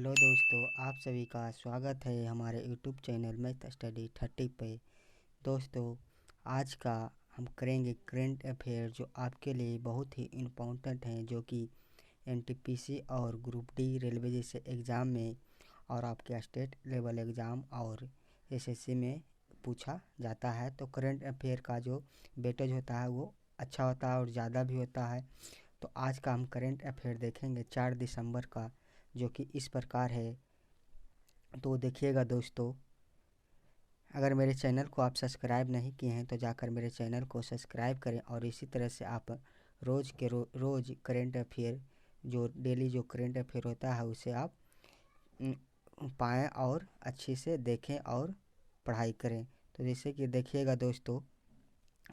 Hello दोस्तों, आप सभी का स्वागत है हमारे यूट्यूब चैनल मैथ स्टडी 30 पे। दोस्तों, आज का हम करेंगे करंट अफेयर जो आपके लिए बहुत ही इम्पोर्टेंट हैं, जो कि एनटीपीसी और ग्रुप डी रेलवे जैसे एग्ज़ाम में और आपके स्टेट लेवल एग्ज़ाम और एसएससी में पूछा जाता है। तो करंट अफेयर का जो वेटेज होता है वो अच्छा होता है और ज़्यादा भी होता है। तो आज का हम करंट अफेयर देखेंगे 4 दिसंबर का, जो कि इस प्रकार है। तो देखिएगा दोस्तों, अगर मेरे चैनल को आप सब्सक्राइब नहीं किए हैं तो जाकर मेरे चैनल को सब्सक्राइब करें और इसी तरह से आप रोज़ करंट अफेयर जो डेली जो करंट अफेयर होता है उसे आप पाएँ और अच्छे से देखें और पढ़ाई करें। तो जैसे कि देखिएगा दोस्तों,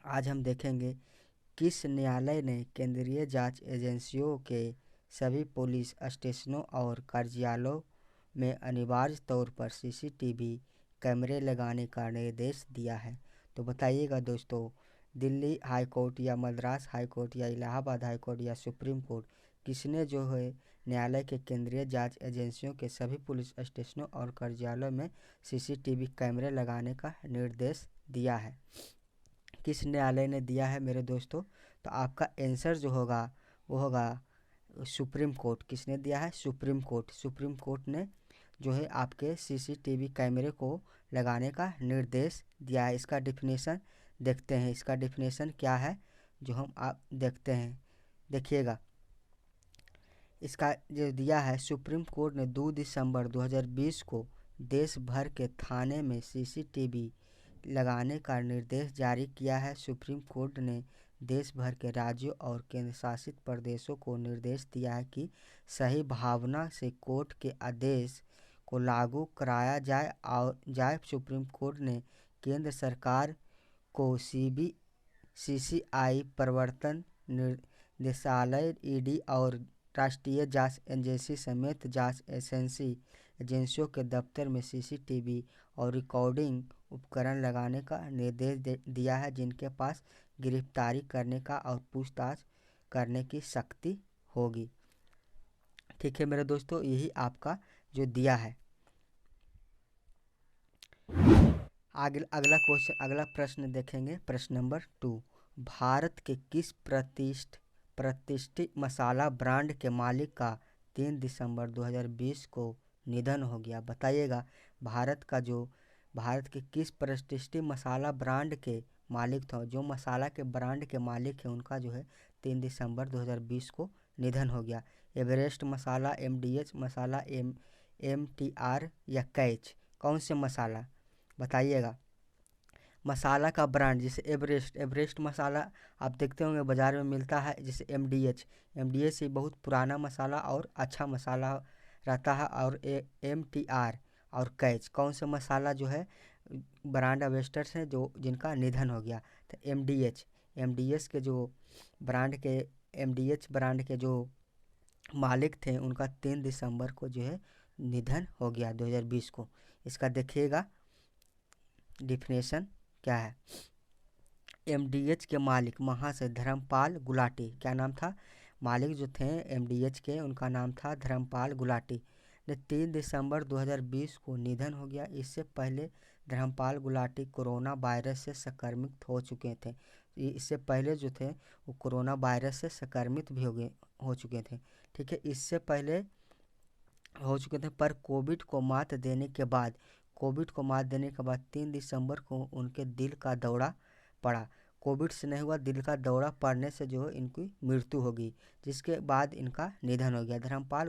आज हम देखेंगे किस न्यायालय ने केंद्रीय जांच एजेंसियों के सभी पुलिस स्टेशनों और कार्यालयों में अनिवार्य तौर पर सीसीटीवी कैमरे लगाने का निर्देश दिया है। तो बताइएगा दोस्तों, दिल्ली हाई कोर्ट या मद्रास हाई कोर्ट या इलाहाबाद हाई कोर्ट या सुप्रीम कोर्ट, किसने जो है न्यायालय के केंद्रीय जांच एजेंसियों के सभी पुलिस स्टेशनों और कार्यालयों में सीसीटीवी कैमरे लगाने का निर्देश दिया है? किस न्यायालय ने दिया है मेरे दोस्तों? तो आपका आंसर जो होगा वो होगा सुप्रीम कोर्ट। किसने दिया है? Supreme court. सुप्रीम कोर्ट ने जो है आपके सीसीटीवी कैमरे को लगाने का निर्देश दिया है। इसका डिफिनेशन देखते हैं। इसका डिफिनेशन क्या है जो हम आप देखते हैं, देखिएगा। इसका जो दिया है, सुप्रीम कोर्ट ने 2 दिसंबर 2020 को देश भर के थाने में सीसीटीवी लगाने का निर्देश जारी किया है। सुप्रीम कोर्ट ने देश भर के राज्यों और केंद्र शासित प्रदेशों को निर्देश दिया है कि सही भावना से कोर्ट के आदेश को लागू कराया जाए। सुप्रीम कोर्ट ने केंद्र सरकार को सीसीआई, प्रवर्तन निदेशालय, ईडी और राष्ट्रीय जांच एजेंसी समेत जांच एजेंसियों के दफ्तर में सीसीटीवी और रिकॉर्डिंग उपकरण लगाने का निर्देश दिया है, जिनके पास गिरफ्तारी करने का और पूछताछ करने की शक्ति होगी। ठीक है मेरे दोस्तों, यही आपका जो दिया है। अगला प्रश्न देखेंगे, प्रश्न नंबर 2। भारत के किस प्रतिष्ठित मसाला ब्रांड के मालिक का 3 दिसंबर 2020 को निधन हो गया? बताइएगा, भारत के किस प्रतिष्ठित मसाला ब्रांड के मालिक था, जो मसाला के ब्रांड के मालिक है, उनका जो है 3 दिसंबर 2020 को निधन हो गया? एवरेस्ट मसाला, एमडीएच मसाला, एमटीआर या कैच? कौन से मसाला? बताइएगा। मसाला का ब्रांड जैसे एवरेस्ट मसाला आप देखते होंगे बाज़ार में मिलता है। जैसे एमडीएच ही बहुत पुराना मसाला और अच्छा मसाला रहता है। और एमटीआर और कैच, कौन सा मसाला जो है ब्रांड एवेस्टर्स हैं जो जिनका निधन हो गया? तो एमडीएच के जो एमडीएच ब्रांड के जो मालिक थे, उनका 3 दिसंबर को जो है निधन हो गया 2020 को। इसका देखिएगा डिफिनेशन क्या है। एमडीएच के मालिक महाशय धर्मपाल गुलाटी, क्या नाम था? मालिक जो थे एमडीएच के, उनका नाम था धर्मपाल गुलाटी, ने 3 दिसंबर 2020 को निधन हो गया। इससे पहले धर्मपाल गुलाटी कोरोना वायरस से संक्रमित हो चुके थे। इससे पहले जो थे वो कोरोना वायरस से संक्रमित भी हो चुके थे। ठीक है, इससे पहले हो चुके थे, पर कोविड को मात देने के बाद 3 दिसंबर को उनके दिल का दौरा पड़ा। कोविड से नहीं हुआ, दिल का दौरा पड़ने से जो है इनकी मृत्यु हो गई, जिसके बाद इनका निधन हो गया। धर्मपाल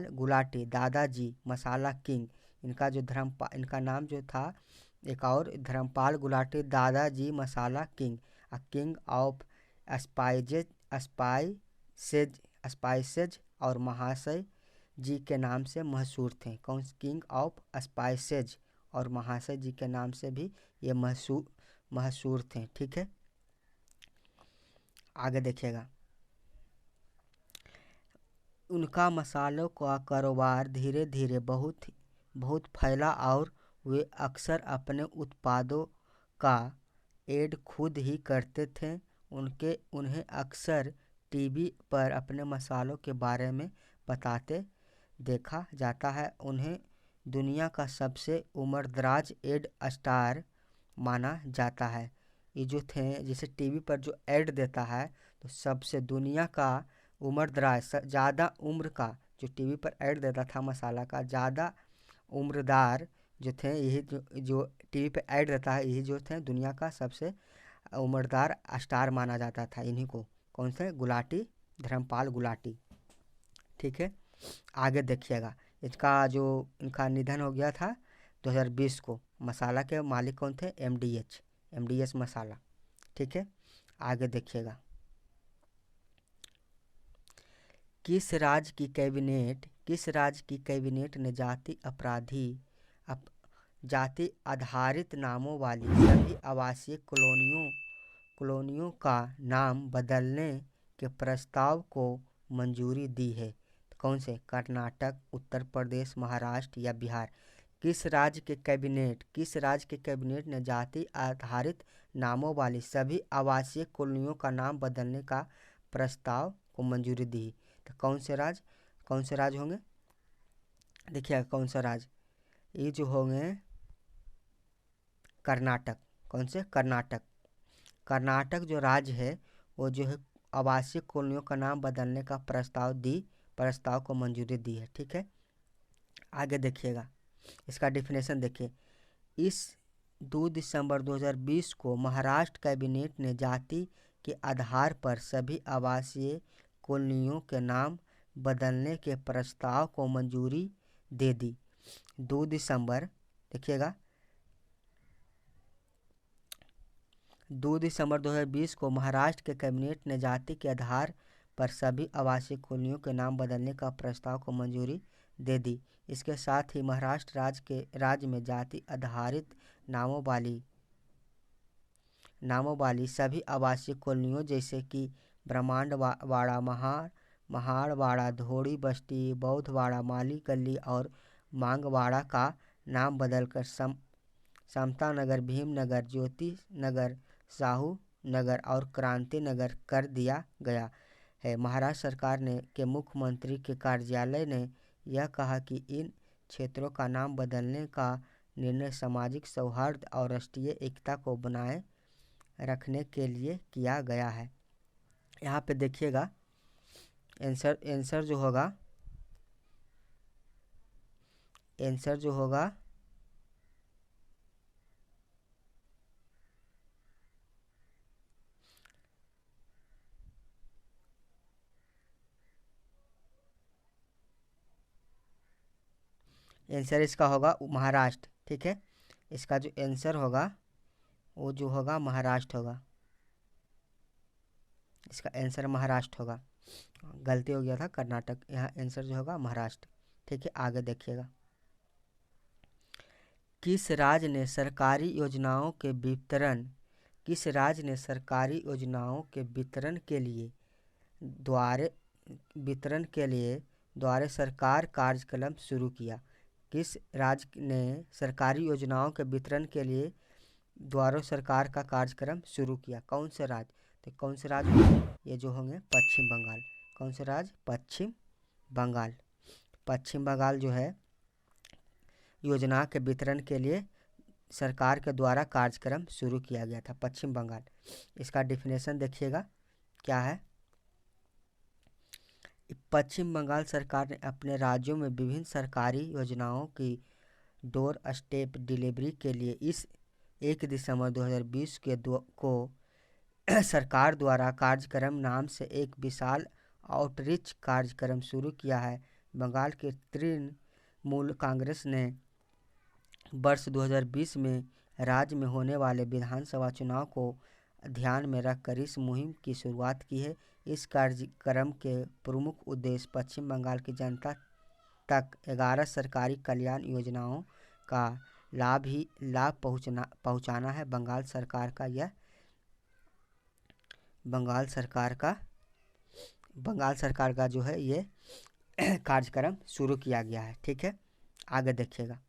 गुलाटी दादाजी मसाला किंग, इनका नाम जो था एक और, धर्मपाल गुलाटी दादाजी मसाला किंग, किंग ऑफ स्पाइसेज और महाशय जी के नाम से मशहूर थे। कौन? किंग ऑफ स्पाइसेज और महाशय जी के नाम से भी ये मशहूर थे। ठीक है, आगे देखिएगा। उनका मसालों का कारोबार धीरे धीरे बहुत फैला और वे अक्सर अपने उत्पादों का एड खुद ही करते थे। उन्हें अक्सर टीवी पर अपने मसालों के बारे में बताते देखा जाता है। उन्हें दुनिया का सबसे उम्रदराज एड स्टार माना जाता है। ये जो थे जैसे टीवी पर जो ऐड देता है तो सबसे दुनिया का उम्रदराज ज़्यादा उम्र का जो टीवी पर ऐड देता था मसाला का ज़्यादा उम्रदार जो थे, यही जो टीवी पे ऐड देता है, यही जो थे दुनिया का सबसे उम्रदार स्टार माना जाता था इन्हीं को। कौन से? गुलाटी, धर्मपाल गुलाटी। ठीक है, आगे देखिएगा। इसका जो इनका निधन हो गया था 2020 को। मसाला के मालिक कौन थे? एमडीएच मसाला। ठीक है, आगे देखिएगा। किस राज्य की कैबिनेट ने जाति आधारित नामों वाली सभी आवासीय कॉलोनियों का नाम बदलने के प्रस्ताव को मंजूरी दी है? तो कौन से? कर्नाटक, उत्तर प्रदेश, महाराष्ट्र या बिहार? किस राज्य के कैबिनेट ने जाति आधारित नामों वाली सभी आवासीय कॉलोनियों का नाम बदलने का प्रस्ताव को मंजूरी दी? तो कौन से राज्य होंगे? देखिए कौन सा राज्य, ये जो होंगे कर्नाटक। कौन से? कर्नाटक जो राज्य है वो जो है आवासीय कॉलोनियों का नाम बदलने का प्रस्ताव को मंजूरी दी है। ठीक है, आगे देखिएगा। इसका डिफिनेशन देखिए। इस 2 दिसंबर 2020 को महाराष्ट्र कैबिनेट ने जाति के आधार पर सभी आवासीय कॉलोनियों के नाम बदलने के प्रस्ताव को मंजूरी दे दी। 2 दिसंबर, देखिएगा, 2 दिसंबर 2020 को महाराष्ट्र के कैबिनेट ने जाति के आधार पर सभी आवासीय कॉलोनियों के नाम बदलने का प्रस्ताव को मंजूरी दे दी। इसके साथ ही महाराष्ट्र राज्य में जाति आधारित नामों वाली सभी आवासीय कॉलोनियों जैसे कि ब्रह्मांडवाड़ा, महाड़वाड़ा, धोड़ी बस्ती, बौद्धवाड़ा, माली गली और मांगवाड़ा का नाम बदलकर समता नगर, भीमनगर, ज्योति नगर, साहू नगर और क्रांति नगर कर दिया गया है। महाराष्ट्र सरकार के मुख्यमंत्री के कार्यालय ने यह कहा कि इन क्षेत्रों का नाम बदलने का निर्णय सामाजिक सौहार्द और राष्ट्रीय एकता को बनाए रखने के लिए किया गया है। यहाँ पे देखिएगा आंसर जो होगा आंसर इसका होगा महाराष्ट्र। ठीक है, इसका जो आंसर होगा वो जो होगा महाराष्ट्र होगा। इसका आंसर महाराष्ट्र होगा, गलती हो गया था कर्नाटक, यहाँ आंसर जो होगा महाराष्ट्र। ठीक है, आगे देखिएगा। किस राज्य ने सरकारी योजनाओं के वितरण के लिए द्वारे सरकार कार्यक्रम शुरू किया? किस राज्य ने सरकारी योजनाओं के वितरण के लिए द्वारा सरकार का कार्यक्रम शुरू किया? कौन से राज्य? तो कौन से राज्य? ये जो होंगे पश्चिम बंगाल। कौन से राज्य? पश्चिम बंगाल जो है योजना के वितरण के लिए सरकार के द्वारा कार्यक्रम शुरू किया गया था, पश्चिम बंगाल। इसका डिफिनेशन देखिएगा क्या है। पश्चिम बंगाल सरकार ने अपने राज्यों में विभिन्न सरकारी योजनाओं की डोर स्टेप डिलीवरी के लिए इस 1 दिसंबर 2020 को सरकार द्वारा कार्यक्रम नाम से एक विशाल आउटरीच कार्यक्रम शुरू किया है। बंगाल के तृणमूल कांग्रेस ने वर्ष 2020 में राज्य में होने वाले विधानसभा चुनाव को ध्यान में रखकर इस मुहिम की शुरुआत की है। इस कार्यक्रम के प्रमुख उद्देश्य पश्चिम बंगाल की जनता तक 11 सरकारी कल्याण योजनाओं का लाभ पहुंचाना है। बंगाल सरकार का जो है ये कार्यक्रम शुरू किया गया है। ठीक है, आगे देखिएगा।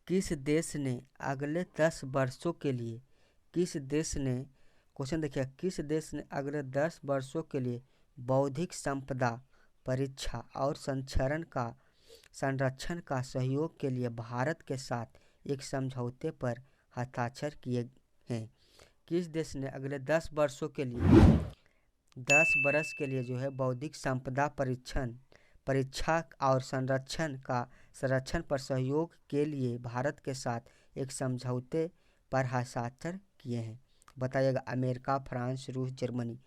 किस देश ने अगले 10 वर्षों के लिए बौद्धिक संपदा परीक्षा और संरक्षण का सहयोग के लिए भारत के साथ एक समझौते पर हस्ताक्षर किए हैं। किस देश ने अगले 10 बरस के लिए जो है बौद्धिक संपदा परीक्षा और संरक्षण पर सहयोग के लिए भारत के साथ एक समझौते पर हस्ताक्षर किए हैं? बताइएगा। अमेरिका, फ्रांस, रूस, जर्मनी।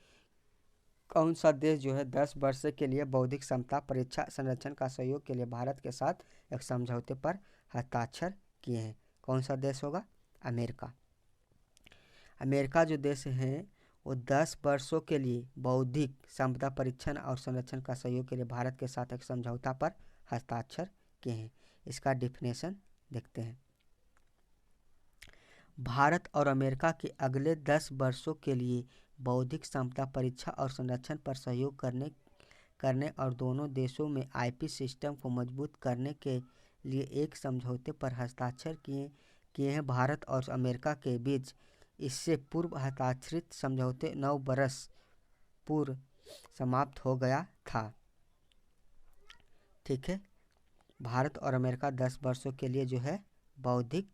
कौन सा देश जो है 10 वर्ष के लिए बौद्धिक क्षमता परीक्षा संरक्षण का सहयोग के लिए भारत के साथ एक समझौते पर हस्ताक्षर किए हैं? कौन सा देश होगा? अमेरिका। अमेरिका जो देश है वो 10 वर्षों के लिए बौद्धिक संपदा परीक्षण और संरक्षण का सहयोग के लिए भारत के साथ एक समझौता पर हस्ताक्षर किए हैं। इसका डिफिनेशन देखते हैं। भारत और अमेरिका के अगले 10 वर्षों के लिए बौद्धिक संपदा परीक्षा और संरक्षण पर सहयोग करने और दोनों देशों में आईपी सिस्टम को मजबूत करने के लिए एक समझौते पर हस्ताक्षर किए हैं। भारत और अमेरिका के बीच इससे पूर्व हस्ताक्षरित समझौते 9 वर्ष पूर्व समाप्त हो गया था। ठीक है, भारत और अमेरिका 10 वर्षों के लिए जो है बौद्धिक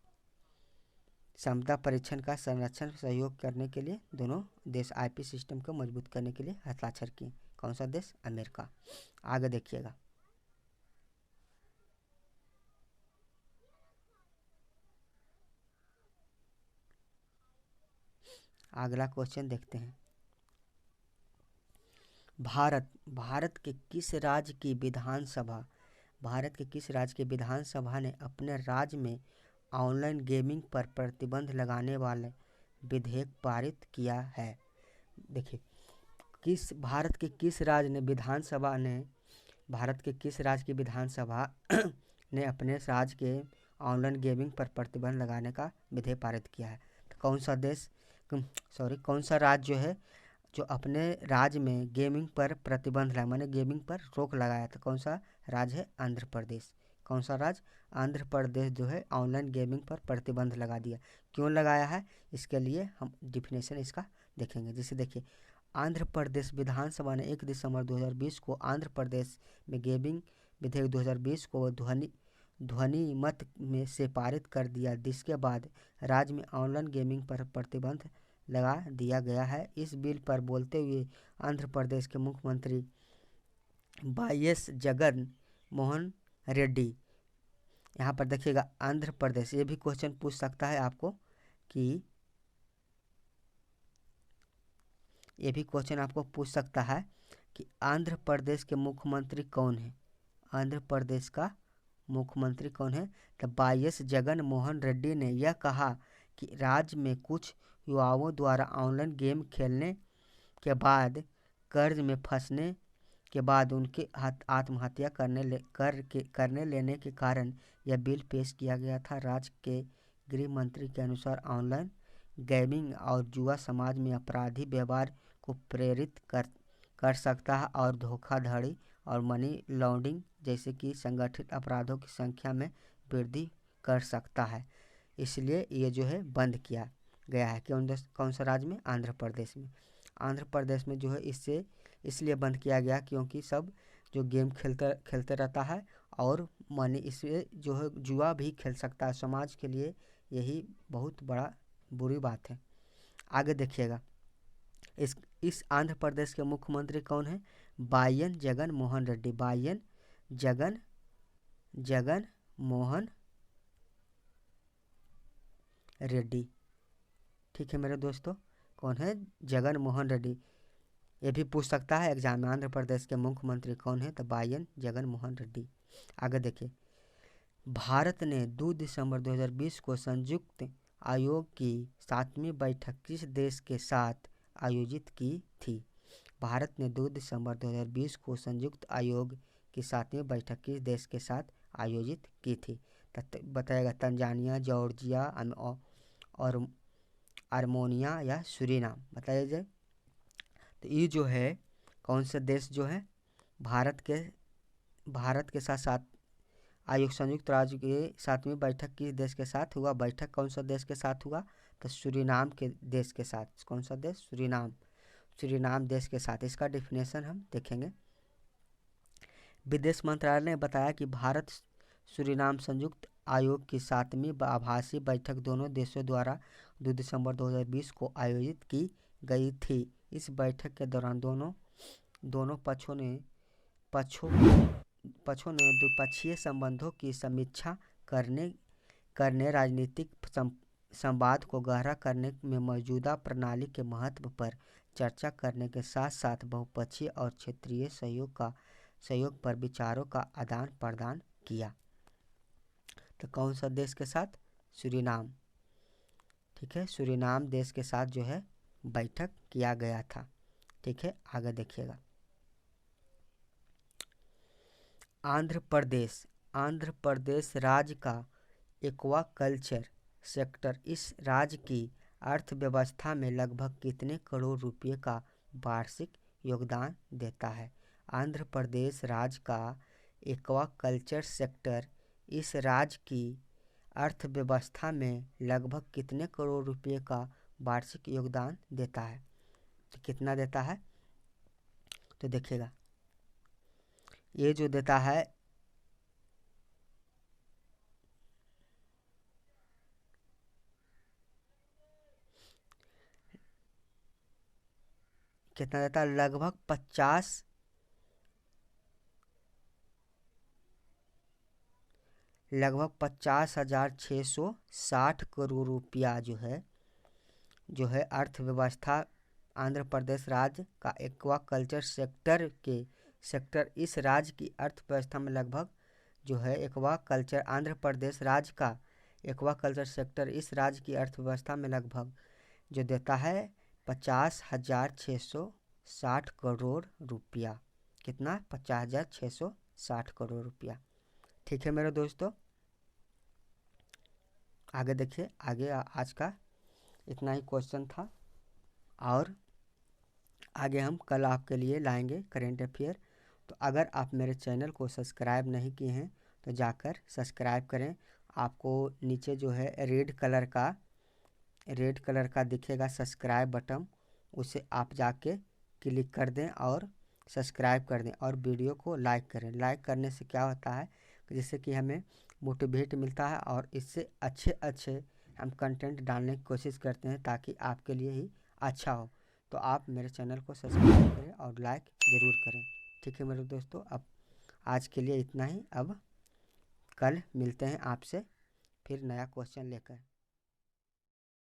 संपदा परीक्षण का संरक्षण सहयोग करने के लिए दोनों देश आईपी सिस्टम को मजबूत करने के लिए हस्ताक्षर किए। कौन सा देश? अमेरिका। आगे देखिएगा। अगला क्वेश्चन देखते हैं। भारत के किस राज्य की विधानसभा ने अपने राज्य में ऑनलाइन गेमिंग पर प्रतिबंध लगाने वाले विधेयक पारित किया है? देखिए, भारत के किस राज्य की विधानसभा ने अपने राज्य के ऑनलाइन गेमिंग पर प्रतिबंध लगाने का विधेयक पारित किया है? तो कौन सा राज्य जो है जो अपने राज्य में गेमिंग पर प्रतिबंध लगा, माने गेमिंग पर रोक लगाया था? कौन सा राज्य है? आंध्र प्रदेश। कौन सा राज्य? आंध्र प्रदेश जो है ऑनलाइन गेमिंग पर प्रतिबंध लगा दिया। क्यों लगाया है? इसके लिए हम डिफिनेशन इसका देखेंगे। जैसे देखिए, आंध्र प्रदेश विधानसभा ने 1 दिसंबर 2020 को आंध्र प्रदेश में गेमिंग विधेयक 2020 को ध्वनि मत में से पारित कर दिया, जिसके बाद राज्य में ऑनलाइन गेमिंग पर प्रतिबंध लगा दिया गया है। इस बिल पर बोलते हुए आंध्र प्रदेश के मुख्यमंत्री वाईएस जगन मोहन रेड्डी, यहाँ पर देखिएगा आंध्र प्रदेश, ये भी क्वेश्चन पूछ सकता है आपको कि आंध्र प्रदेश के मुख्यमंत्री कौन है? आंध्र प्रदेश का मुख्यमंत्री कौन है? तो वाईएस जगन मोहन रेड्डी ने यह कहा कि राज्य में कुछ युवाओं द्वारा ऑनलाइन गेम खेलने के बाद कर्ज में फंसने के बाद उनके आत्महत्या करने लेने के कारण यह बिल पेश किया गया था। राज्य के गृह मंत्री के अनुसार ऑनलाइन गेमिंग और जुआ समाज में अपराधी व्यवहार को प्रेरित कर सकता है और धोखाधड़ी और मनी लॉन्ड्रिंग जैसे कि संगठित अपराधों की संख्या में वृद्धि कर सकता है। इसलिए ये जो है बंद किया गया है। कौन सा राज्य में? आंध्र प्रदेश में। आंध्र प्रदेश में जो है इसलिए बंद किया गया क्योंकि सब जो गेम खेलते रहता है और मनी इससे जो है जुआ भी खेल सकता है। समाज के लिए यही बहुत बड़ा बुरी बात है। आगे देखिएगा, इस आंध्र प्रदेश के मुख्यमंत्री कौन है? वाईएस जगन मोहन रेड्डी। वाईएस जगन मोहन रेड्डी। ठीक है मेरे दोस्तों, कौन है? जगन मोहन रेड्डी। ये भी पूछ सकता है एग्जाम में, आंध्र प्रदेश के मुख्यमंत्री कौन है? तो वाईएस जगन मोहन रेड्डी। आगे देखिए, भारत ने 2 दिसंबर 2020 को संयुक्त आयोग की 7वीं बैठक किस देश के साथ आयोजित की थी? भारत ने 2 दिसंबर 2020 को संयुक्त आयोग की 7वीं बैठक किस देश के साथ आयोजित की थी? बताएगा तंजानिया, जॉर्जिया और आर्मेनिया या सूरीनाम। बताइए जाए। तो ये जो है कौन सा देश जो है भारत के साथ आयोग संयुक्त राज्य के 7वीं बैठक किस देश के साथ हुआ? बैठक कौन सा देश के साथ हुआ? तो सूरीनाम के देश के साथ। कौन सा देश? सूरीनाम देश के साथ। इसका डेफिनेशन हम देखेंगे। विदेश मंत्रालय ने बताया कि भारत सूरीनाम संयुक्त आयोग की 7वीं आभासी बैठक दोनों देशों द्वारा 2 दिसंबर 2020 को आयोजित की गई थी। इस बैठक के दौरान दोनों पक्षों ने द्विपक्षीय संबंधों की समीक्षा करने राजनीतिक संवाद को गहरा करने में मौजूदा प्रणाली के महत्व पर चर्चा करने के साथ साथ बहुपक्षीय और क्षेत्रीय सहयोग पर विचारों का आदान प्रदान किया। तो कौन सा देश के साथ? सूरीनाम। ठीक है, सूरीनाम देश के साथ जो है बैठक किया गया था। ठीक है, आगे देखिएगा। आंध्र प्रदेश राज्य का एक्वाकल्चर सेक्टर इस राज्य की अर्थव्यवस्था में लगभग कितने करोड़ रुपए का वार्षिक योगदान देता है? आंध्र प्रदेश राज्य का एक्वाकल्चर सेक्टर इस राज्य की अर्थव्यवस्था में लगभग कितने करोड़ रुपए का वार्षिक योगदान देता है? तो कितना देता है? तो देखिएगा, ये जो देता है कितना देता है? लगभग 50,660 करोड़ रुपया जो है अर्थव्यवस्था आंध्र प्रदेश राज्य का एक्वाकल्चर सेक्टर इस राज्य की अर्थव्यवस्था में लगभग जो है एक्वाकल्चर आंध्र प्रदेश राज्य का एक्वाकल्चर सेक्टर इस राज्य की अर्थव्यवस्था में लगभग जो देता है 50,660 करोड़ रुपया। कितना? 50,660 करोड़ रुपया। ठीक है मेरे दोस्तों, आगे देखिए। आगे आज का इतना ही क्वेश्चन था और आगे हम कल आपके लिए लाएंगे करेंट अफेयर। तो अगर आप मेरे चैनल को सब्सक्राइब नहीं किए हैं तो जाकर सब्सक्राइब करें। आपको नीचे जो है रेड कलर का दिखेगा सब्सक्राइब बटन, उसे आप जाके क्लिक कर दें और सब्सक्राइब कर दें और वीडियो को लाइक करें। लाइक करने से क्या होता है, जिससे कि हमें मोटिवेट मिलता है और इससे अच्छे हम कंटेंट डालने की कोशिश करते हैं ताकि आपके लिए ही अच्छा हो। तो आप मेरे चैनल को सब्सक्राइब करें और लाइक ज़रूर करें। ठीक है मेरे दोस्तों, अब आज के लिए इतना ही। अब कल मिलते हैं आपसे फिर नया क्वेश्चन लेकर।